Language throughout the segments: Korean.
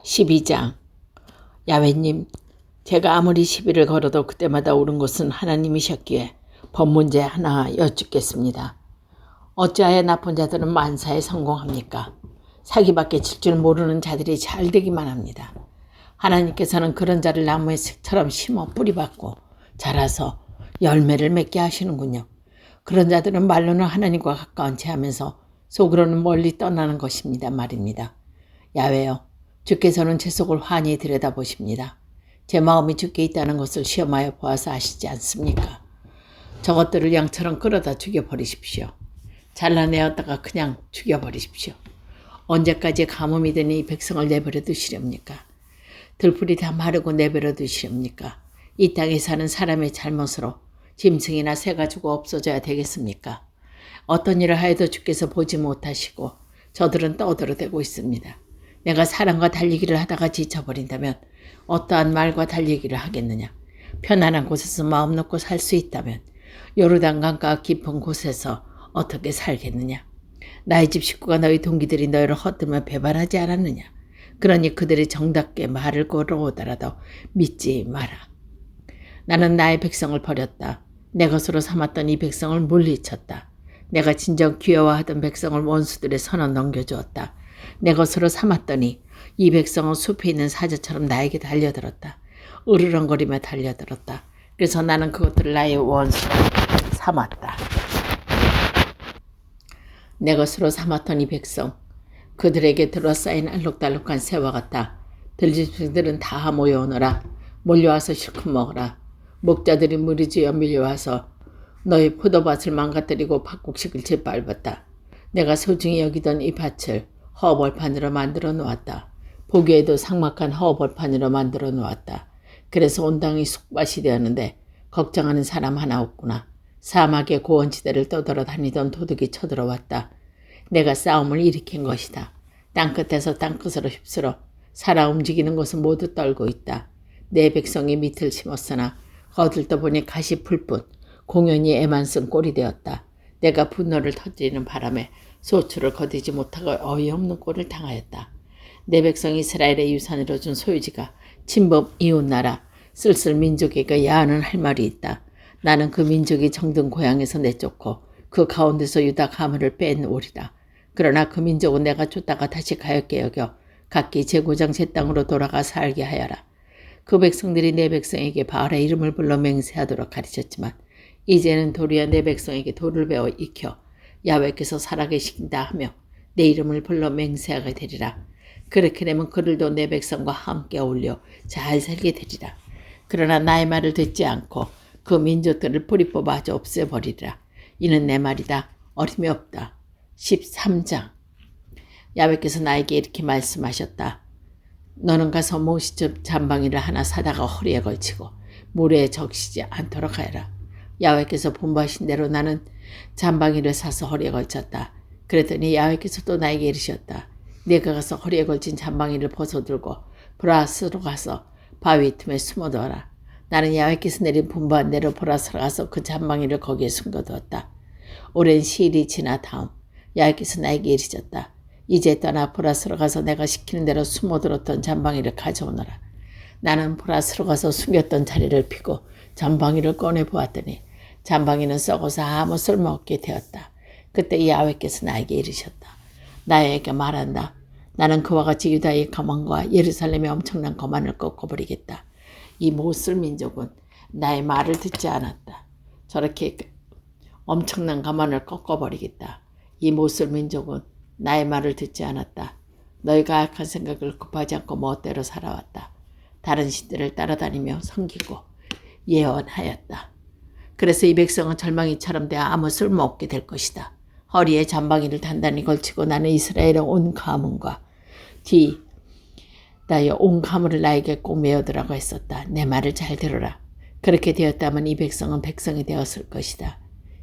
12장. 야훼님, 제가 아무리 시비를 걸어도 그때마다 옳은 것은 하나님이셨기에 법 문제 하나 여쭙겠습니다. 어찌하여 나쁜 자들은 만사에 성공합니까? 사기밖에 칠 줄 모르는 자들이 잘 되기만 합니다. 하나님께서는 그런 자를 나무의 색처럼 심어 뿌리박고 자라서 열매를 맺게 하시는군요. 그런 자들은 말로는 하나님과 가까운 채 하면서 속으로는 멀리 떠나는 것입니다. 말입니다. 야훼여, 주께서는 제 속을 환히 들여다보십니다. 제 마음이 주께 있다는 것을 시험하여 보아서 아시지 않습니까? 저것들을 양처럼 끌어다 죽여버리십시오. 잘라내었다가 그냥 죽여버리십시오. 언제까지 가뭄이 되니 이 백성을 내버려 두시렵니까? 들풀이 다 마르고 내버려 두시렵니까? 이 땅에 사는 사람의 잘못으로 짐승이나 새가 죽어 없어져야 되겠습니까? 어떤 일을 하여도 주께서 보지 못하시고 저들은 떠들어대고 있습니다. 내가 사람과 달리기를 하다가 지쳐버린다면 어떠한 말과 달리기를 하겠느냐? 편안한 곳에서 마음 놓고 살 수 있다면 요르단강가 깊은 곳에서 어떻게 살겠느냐? 나의 집 식구가 너희 동기들이 너희를 헛되며 배반하지 않았느냐? 그러니 그들이 정답게 말을 걸어오더라도 믿지 마라. 나는 나의 백성을 버렸다. 내 것으로 삼았던 이 백성을 물리쳤다. 내가 진정 귀여워하던 백성을 원수들의 손에 넘겨주었다. 내 것으로 삼았더니 이 백성은 숲에 있는 사자처럼 나에게 달려들었다. 으르렁거리며 달려들었다. 그래서 나는 그것들을 나의 원수로 삼았다. 내 것으로 삼았던 이 백성, 그들에게 둘러싸인 알록달록한 새와 같다. 들짐승들은 다 모여오너라. 몰려와서 실컷 먹어라. 목자들이 무리지어 밀려와서 너희 포도밭을 망가뜨리고 밭곡식을 짓밟았다. 내가 소중히 여기던 이 밭을 허벌판으로 만들어 놓았다. 보기에도 삭막한 허벌판으로 만들어 놓았다. 그래서 온 땅이 쑥밭이 되었는데 걱정하는 사람 하나 없구나. 사막의 고원지대를 떠돌아다니던 도둑이 쳐들어왔다. 내가 싸움을 일으킨 것이다. 땅끝에서 땅끝으로 휩쓸어 살아 움직이는 것은 모두 떨고 있다. 내 백성이 밑을 심었으나 거들떠 보니 가시 풀 뿐 공연히 애만 쓴 꼴이 되었다. 내가 분노를 터뜨리는 바람에 소출을 거두지 못하고 어이없는 꼴을 당하였다. 내 백성 이스라엘의 유산으로 준 소유지가 친범 이웃나라 쓸쓸 민족에게 야하는 할 말이 있다. 나는 그 민족이 정든 고향에서 내쫓고 그 가운데서 유다 가문을 뺀 오리다. 그러나 그 민족은 내가 쫓다가 다시 가엾게 여겨 각기 제 고장 제 땅으로 돌아가 살게 하여라. 그 백성들이 내 백성에게 바알의 이름을 불러 맹세하도록 가르쳤지만 이제는 도리어 내 백성에게 도를 배워 익혀 야훼께서 살아계신다 하며 내 이름을 불러 맹세하게 되리라. 그렇게 되면 그들도 내 백성과 함께 어울려 잘 살게 되리라. 그러나 나의 말을 듣지 않고 그 민족들을 뿌리 뽑아 없애버리리라. 이는 내 말이다. 어림이 없다. 13장. 야훼께서 나에게 이렇게 말씀하셨다. 너는 가서 모시즙 잠방이를 하나 사다가 허리에 걸치고 물에 적시지 않도록 하여라. 야훼께서 분부하신 대로 나는 잠방이를 사서 허리에 걸쳤다. 그랬더니 야훼께서 또 나에게 이르셨다. 네가 가서 허리에 걸친 잠방이를 벗어들고 브라스로 가서 바위 틈에 숨어두어라. 나는 야훼께서 내린 분부한 대로 브라스로 가서 그 잠방이를 거기에 숨겨두었다. 오랜 시일이 지나 다음 야훼께서 나에게 이르셨다. 이제 떠나 브라스로 가서 내가 시키는 대로 숨어들었던 잠방이를 가져오너라. 나는 브라스로 가서 숨겼던 자리를 피고 잠방이를 꺼내보았더니 잠방이는 썩어서 아무 쓸모없게 되었다. 그때 야훼께서 나에게 이르셨다. 나에게 말한다. 나는 그와 같이 유다의 거만과 예루살렘의 엄청난 거만을 꺾어버리겠다. 이 못쓸 민족은 나의 말을 듣지 않았다. 저렇게 엄청난 거만을 꺾어버리겠다. 이 못쓸 민족은 나의 말을 듣지 않았다. 너희가 악한 생각을 급하지 않고 멋대로 살아왔다. 다른 신들을 따라다니며 섬기고 예언하였다. 그래서 이 백성은 절망이처럼 되어 아무 쓸모없게 될 것이다. 허리에 잠방이를 단단히 걸치고 나는 이스라엘의 온 가문과 나의 온 가문을 나에게 꼭 메어두라고 했었다. 내 말을 잘 들어라. 그렇게 되었다면 이 백성은 백성이 되었을 것이다.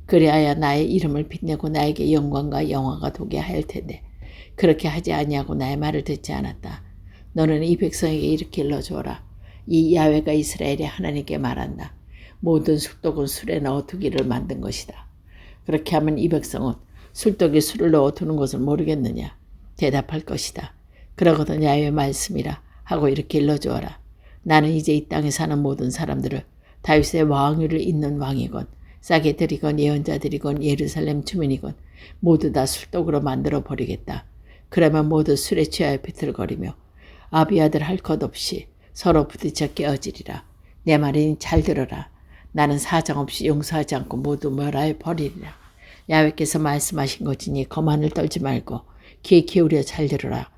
그리하여 나의 이름을 빛내고 나에게 영광과 영화가 도게 할 텐데 그렇게 하지 아니하고 나의 말을 듣지 않았다. 너는 이 백성에게 이렇게 일러주어라. 이 야훼가 이스라엘의 하나님께 말한다. 모든 술독은 술에 넣어두기를 만든 것이다. 그렇게 하면 이 백성은 술독에 술을 넣어두는 것을 모르겠느냐? 대답할 것이다. 그러거든 야훼의 말씀이라. 하고 이렇게 일러주어라. 나는 이제 이 땅에 사는 모든 사람들을 다윗의 왕위를 잇는 왕이건 싸게들이건 예언자들이건 예루살렘 주민이건 모두 다 술독으로 만들어 버리겠다. 그러면 모두 술에 취하여 비틀거리며 아비아들 할 것 없이 서로 부딪혀 깨어지리라. 내 말이니 잘 들어라. 나는 사정없이 용서하지 않고 모두 멸하여 버리리라. 야훼께서 말씀하신 것이니 거만을 떨지 말고 귀 기울여 잘 들어라.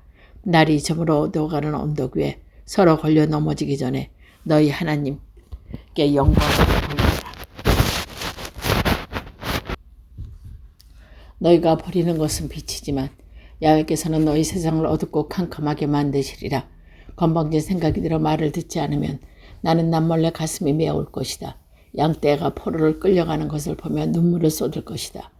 날이 저물어 어두워가는 언덕 위에 서로 걸려 넘어지기 전에 너희 하나님께 영광을 돌리라. 너희가 버리는 것은 빛이지만 야훼께서는 너희 세상을 어둡고 캄캄하게 만드시리라. 건방진 생각이 들어 말을 듣지 않으면 나는 남몰래 가슴이 메어올 것이다. 양떼가 포로를 끌려가는 것을 보며 눈물을 쏟을 것이다.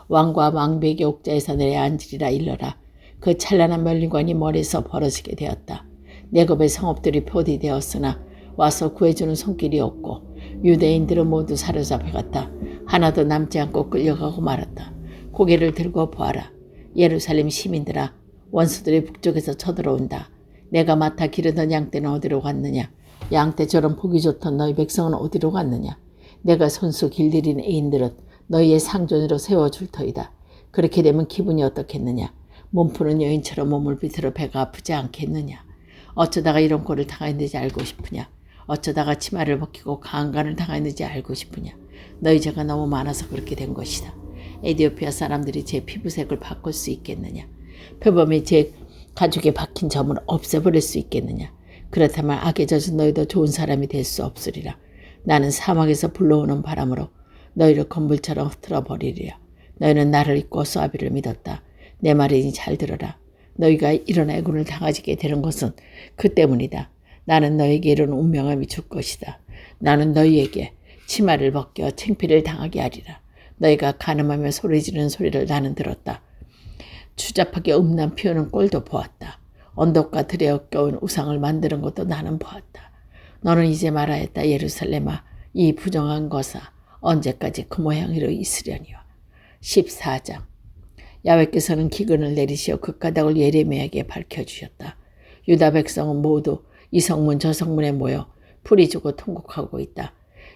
왕과 왕비에게 옥자에서 내려앉으리라 일러라. 그 찬란한 면류관이 머리에서 벌어지게 되었다. 내굽의 성읍들이 표디되었으나 와서 구해주는 손길이 없고 유대인들은 모두 사로잡혀갔다. 하나도 남지 않고 끌려가고 말았다. 고개를 들고 보아라. 예루살렘 시민들아, 원수들이 북쪽에서 쳐들어온다. 내가 맡아 기르던 양떼는 어디로 갔느냐? 양떼처럼 보기 좋던 너희 백성은 어디로 갔느냐? 내가 손수 길들인 애인들은 너희의 상존으로 세워줄 터이다. 그렇게 되면 기분이 어떻겠느냐? 몸푸는 여인처럼 몸을 비틀어 배가 아프지 않겠느냐? 어쩌다가 이런 꼴을 당했는지 알고 싶으냐? 어쩌다가 치마를 벗기고 강간을 당했는지 알고 싶으냐? 너희 죄가 너무 많아서 그렇게 된 것이다. 에디오피아 사람들이 제 피부색을 바꿀 수 있겠느냐? 표범이 제 가죽에 박힌 점을 없애버릴 수 있겠느냐? 그렇다면 악에 젖은 너희도 좋은 사람이 될 수 없으리라. 나는 사막에서 불러오는 바람으로 너희를 건물처럼 흩어져 버리리라. 너희는 나를 잊고 수아비를 믿었다. 내 말이니 잘 들어라. 너희가 이런 애군을 당하게 되는 것은 그 때문이다. 나는 너에게 이런 운명을 줄 것이다. 나는 너희에게 치마를 벗겨 창피를 당하게 하리라. 너희가 간음하며 소리 지르는 소리를 나는 들었다. 추잡하게 음란 피우는 꼴도 보았다. 언덕과 들에 엮여온 우상을 만드는 것도 나는 보았다. 너는 이제 말하였다. 예루살렘아, 이 부정한 것아, 언제까지 그 모양으로 있으려니와. 14장. 야훼께서는 기근을 내리시어 그 까닭을 예레미야에게 밝혀주셨다. 유다 백성은 모두 이 성문 저 성문에 모여 풀이주고 통곡하고 있다.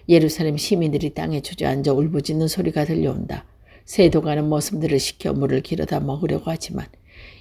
예루살렘 시민들이 땅에 주저앉아 울부짖는 소리가 들려온다. 새도 가는 머슴들을 시켜 물을 길어다 먹으려고 하지만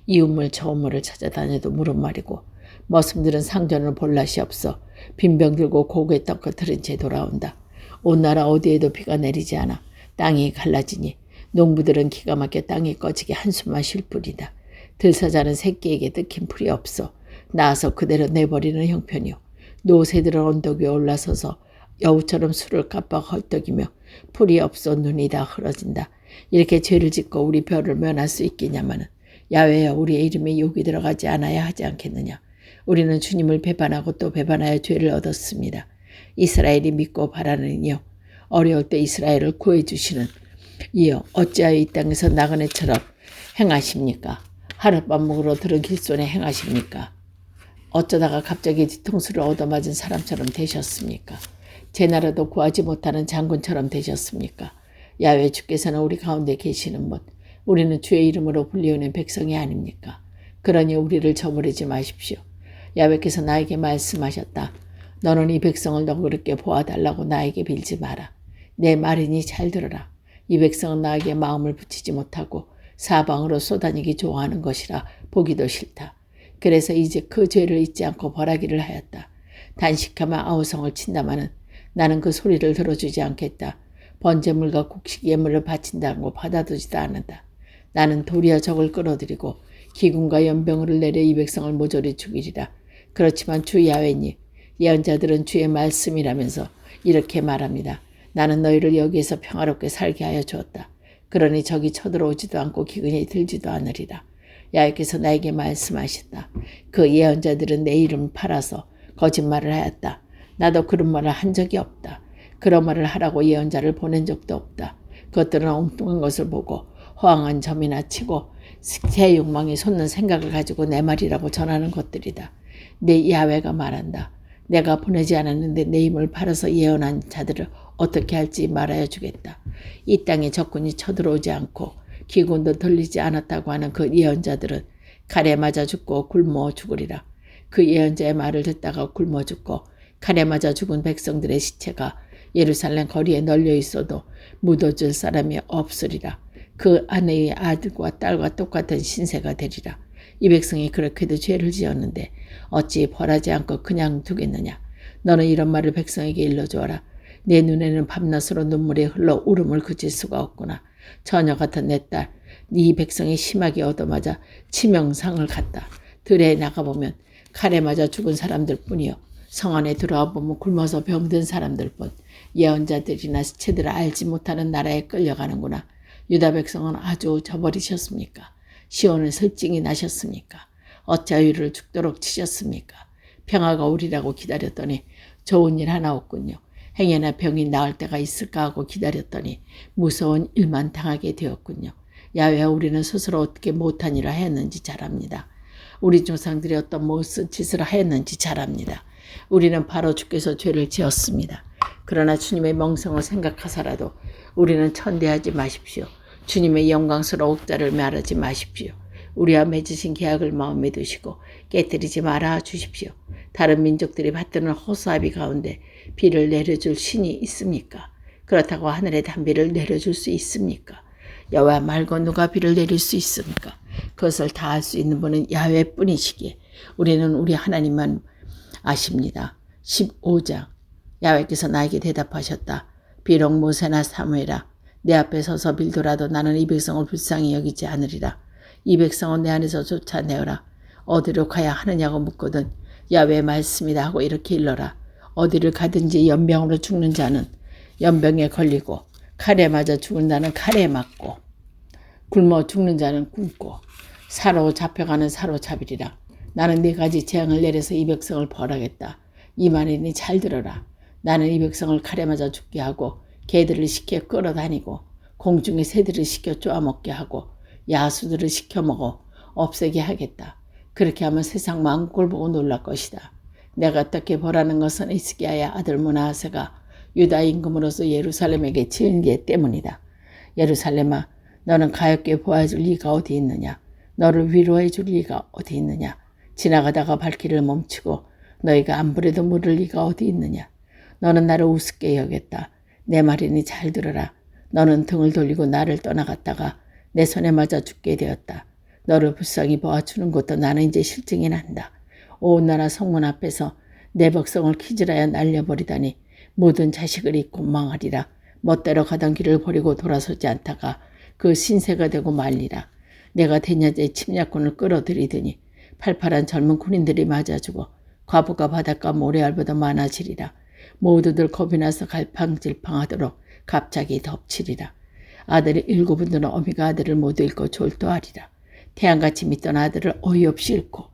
이웃물 저웃물을 찾아다녀도 물은 마리고 머슴들은 상전을 볼 낯이 없어 빈병 들고 고개 떡거들은 채 돌아온다. 온 나라 어디에도 비가 내리지 않아 땅이 갈라지니 농부들은 기가 막혀 땅이 꺼지게 한숨만 쉴 뿐이다. 들사자는 새끼에게 뜯긴 풀이 없어 나아서 그대로 내버리는 형편이요. 노새들은 언덕 위에 올라서서 여우처럼 술을 깜빡 헐떡이며 풀이 없어 눈이 다 흐러진다. 이렇게 죄를 짓고 우리 벼를 면할 수 있겠냐마는 야훼여, 우리의 이름에 욕이 들어가지 않아야 하지 않겠느냐. 우리는 주님을 배반하고 또 배반하여 죄를 얻었습니다. 이스라엘이 믿고 바라는 이여, 어려울 때 이스라엘을 구해주시는 이여, 어찌하여 이 땅에서 나그네처럼 행하십니까? 하룻밤목으로 들은 길손에 행하십니까? 어쩌다가 갑자기 뒤통수를 얻어맞은 사람처럼 되셨습니까? 제 나라도 구하지 못하는 장군처럼 되셨습니까? 야훼, 주께서는 우리 가운데 계시는 분, 우리는 주의 이름으로 불리우는 백성이 아닙니까? 그러니 우리를 저버리지 마십시오. 야훼께서 나에게 말씀하셨다. 너는 이 백성을 너그럽게 보아달라고 나에게 빌지 마라. 내 말이니 잘 들어라. 이 백성은 나에게 마음을 붙이지 못하고 사방으로 쏘다니기 좋아하는 것이라 보기도 싫다. 그래서 이제 그 죄를 잊지 않고 벌하기를 하였다. 단식하며 아우성을 친다마는 나는 그 소리를 들어주지 않겠다. 번제물과 곡식 예물을 바친다는 거 받아두지도 않는다. 나는 도리어 적을 끌어들이고 기근과 연병을 내려 이 백성을 모조리 죽이리라. 그렇지만 주 야훼님, 예언자들은 주의 말씀이라면서 이렇게 말합니다. 나는 너희를 여기에서 평화롭게 살게 하여 주었다. 그러니 적이 쳐들어오지도 않고 기근이 들지도 않으리라. 야훼께서 나에게 말씀하셨다. 그 예언자들은 내 이름을 팔아서 거짓말을 하였다. 나도 그런 말을 한 적이 없다. 그런 말을 하라고 예언자를 보낸 적도 없다. 그것들은 엉뚱한 것을 보고 허황한 점이나 치고 새 욕망이 솟는 생각을 가지고 내 말이라고 전하는 것들이다. 내 야훼가 말한다. 내가 보내지 않았는데 내 힘을 팔아서 예언한 자들을 어떻게 할지 말하여 주겠다. 이 땅에 적군이 쳐들어오지 않고 기근도 들리지 않았다고 하는 그 예언자들은 칼에 맞아 죽고 굶어 죽으리라. 그 예언자의 말을 듣다가 굶어 죽고 칼에 맞아 죽은 백성들의 시체가 예루살렘 거리에 널려 있어도 묻어줄 사람이 없으리라. 그 아내의 아들과 딸과 똑같은 신세가 되리라. 이 백성이 그렇게도 죄를 지었는데 어찌 벌하지 않고 그냥 두겠느냐. 너는 이런 말을 백성에게 일러주어라. 내 눈에는 밤낮으로 눈물이 흘러 울음을 그칠 수가 없구나. 처녀 같은 내 딸, 네 백성이 심하게 얻어맞아 치명상을 갖다. 들에 나가보면 칼에 맞아 죽은 사람들 뿐이요. 성 안에 들어와 보면 굶어서 병든 사람들 뿐. 예언자들이나 시체들을 알지 못하는 나라에 끌려가는구나. 유다 백성은 아주 저버리셨습니까? 시온은 슬증이 나셨습니까? 어찌하여 이를 죽도록 치셨습니까? 평화가 오리라고 기다렸더니 좋은 일 하나 없군요. 행여나 병이 나을 때가 있을까 하고 기다렸더니 무서운 일만 당하게 되었군요. 야외 우리는 스스로 어떻게 못한 일을 했는지 잘 압니다. 우리 조상들이 어떤 무슨 짓을 했는지 잘 압니다. 우리는 바로 주께서 죄를 지었습니다. 그러나 주님의 명성을 생각하사라도 우리는 천대하지 마십시오. 주님의 영광스러운 옥자를 말하지 마십시오. 우리와 맺으신 계약을 마음에 두시고 깨뜨리지 말아 주십시오. 다른 민족들이 받드는 호수아비 가운데 비를 내려줄 신이 있습니까? 그렇다고 하늘에 단비를 내려줄 수 있습니까? 여호와 말고 누가 비를 내릴 수 있습니까? 그것을 다 할 수 있는 분은 야훼뿐이시기에 우리는 우리 하나님만 아십니다. 15장 야훼께서 나에게 대답하셨다. 비록 모세나 사무엘아 내 앞에 서서 빌더라도 나는 이 백성을 불쌍히 여기지 않으리라. 이 백성은 내 안에서 쫓아내어라. 어디로 가야 하느냐고 묻거든 야훼의 말씀이다 하고 이렇게 일러라. 어디를 가든지 연병으로 죽는 자는 연병에 걸리고 칼에 맞아 죽은 자는 칼에 맞고 굶어 죽는 자는 굶고 사로잡혀가는 사로잡으리라. 나는 네 가지 재앙을 내려서 이 백성을 벌하겠다. 이 말이니 잘 들어라. 나는 이 백성을 칼에 맞아 죽게 하고 개들을 시켜 끌어다니고 공중의 새들을 시켜 쪼아먹게 하고 야수들을 시켜 먹어 없애게 하겠다. 그렇게 하면 세상 만국을 보고 놀랄 것이다. 내가 어떻게 벌하는 것은 히스기야의 아들 므낫세가 유다 임금으로서 예루살렘에게 지은 게 때문이다. 예루살렘아 너는 가엾게 보아줄 리가 어디 있느냐. 너를 위로해 줄 리가 어디 있느냐. 지나가다가 발길을 멈추고 너희가 안부라도 물을 리가 어디 있느냐. 너는 나를 우습게 여겼다. 내 말이니 잘 들어라. 너는 등을 돌리고 나를 떠나갔다가 내 손에 맞아 죽게 되었다. 너를 불쌍히 보아주는 것도 나는 이제 실증이 난다. 온 나라 성문 앞에서 내 백성을 키질하여 날려버리다니 모든 자식을 잊고 망하리라. 멋대로 가던 길을 버리고 돌아서지 않다가 그 신세가 되고 말리라. 내가 대낮에 침략군을 끌어들이더니 팔팔한 젊은 군인들이 맞아주고 과부가 바닷가 모래알보다 많아지리라. 모두들 겁이 나서 갈팡질팡하도록 갑자기 덮치리라. 아들이 일곱은들은 어미가 아들을 모두 잃고 졸도하리라. 태양같이 믿던 아들을 어이없이 잃고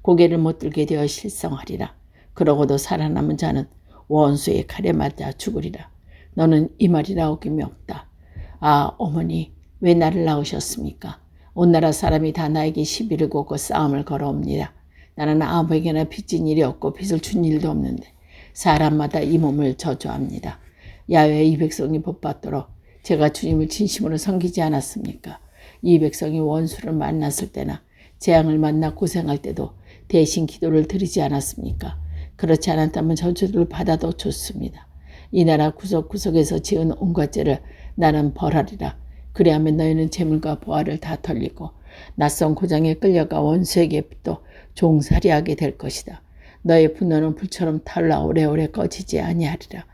고개를 못 들게 되어 실성하리라. 그러고도 살아남은 자는 원수의 칼에 맞아 죽으리라. 너는 이 말이라 어김이 없다. 아 어머니 왜 나를 낳으셨습니까? 온 나라 사람이 다 나에게 시비를 걸고 싸움을 걸어옵니다. 나는 아무에게나 빚진 일이 없고 빚을 준 일도 없는데 사람마다 이 몸을 저주합니다. 야훼 이 백성이 복받도록 제가 주님을 진심으로 섬기지 않았습니까? 이 백성이 원수를 만났을 때나 재앙을 만나 고생할 때도 대신 기도를 드리지 않았습니까? 그렇지 않았다면 저주를 받아도 좋습니다. 이 나라 구석구석에서 지은 온갖 죄를 나는 벌하리라. 그리하면 너희는 재물과 보화를 다 털리고 낯선 고장에 끌려가 원수에게 또 종살이하게 될 것이다. 너의 분노는 불처럼 타올라 오래오래 꺼지지 아니하리라.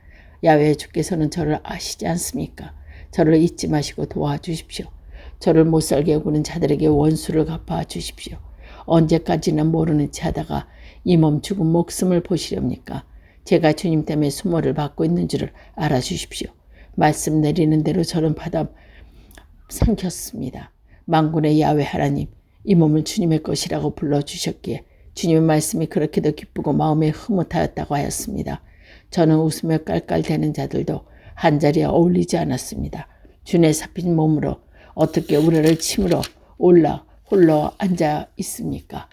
야훼 주께서는 저를 아시지 않습니까? 저를 잊지 마시고 도와주십시오. 저를 못살게 구는 자들에게 원수를 갚아 주십시오. 언제까지나 모르는 채 하다가 이 몸 죽은 목숨을 보시렵니까? 제가 주님 때문에 수모를 받고 있는 줄을 알아주십시오. 말씀 내리는 대로 저는 받아 삼켰습니다. 만군의 야훼 하나님, 이 몸을 주님의 것이라고 불러주셨기에 주님의 말씀이 그렇게도 기쁘고 마음에 흐뭇하였다고 하였습니다. 저는 웃으며 깔깔대는 자들도 한자리에 어울리지 않았습니다. 주의 삽힌 몸으로 어떻게 우리를 침으로 올라 홀로 앉아 있습니까?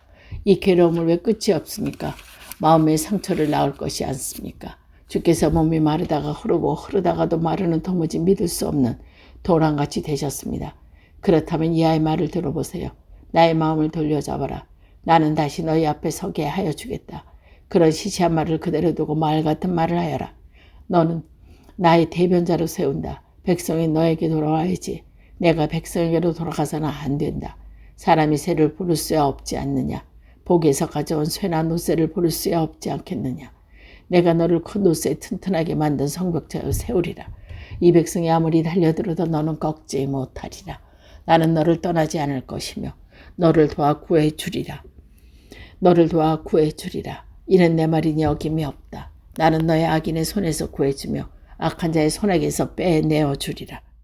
이 괴로움을 왜 끝이 없습니까? 마음의 상처를 낳을 것이 않습니까? 주께서 몸이 마르다가 흐르고 흐르다가도 마르는 도무지 믿을 수 없는 도랑같이 되셨습니다. 그렇다면 이 아이의 말을 들어보세요. 나의 마음을 돌려잡아라. 나는 다시 너희 앞에 서게 하여 주겠다. 그런 시시한 말을 그대로 두고 말 같은 말을 하여라. 너는 나의 대변자로 세운다. 백성이 너에게 돌아와야지. 내가 백성에게로 돌아가서는 안 된다. 사람이 새를 부를 수야 없지 않느냐. 복에서 가져온 쇠나 노새를 부를 수야 없지 않겠느냐. 내가 너를 큰 노새 튼튼하게 만든 성벽자여 세우리라. 이 백성이 아무리 달려들어도 너는 꺾지 못하리라. 나는 너를 떠나지 않을 것이며 너를 도와 구해주리라. 너를 도와 구해주리라. 이는 내 말이니 어김이 없다. 나는 너의 악인의 손에서 구해주며 악한 자의 손에게서 빼내어 주리라.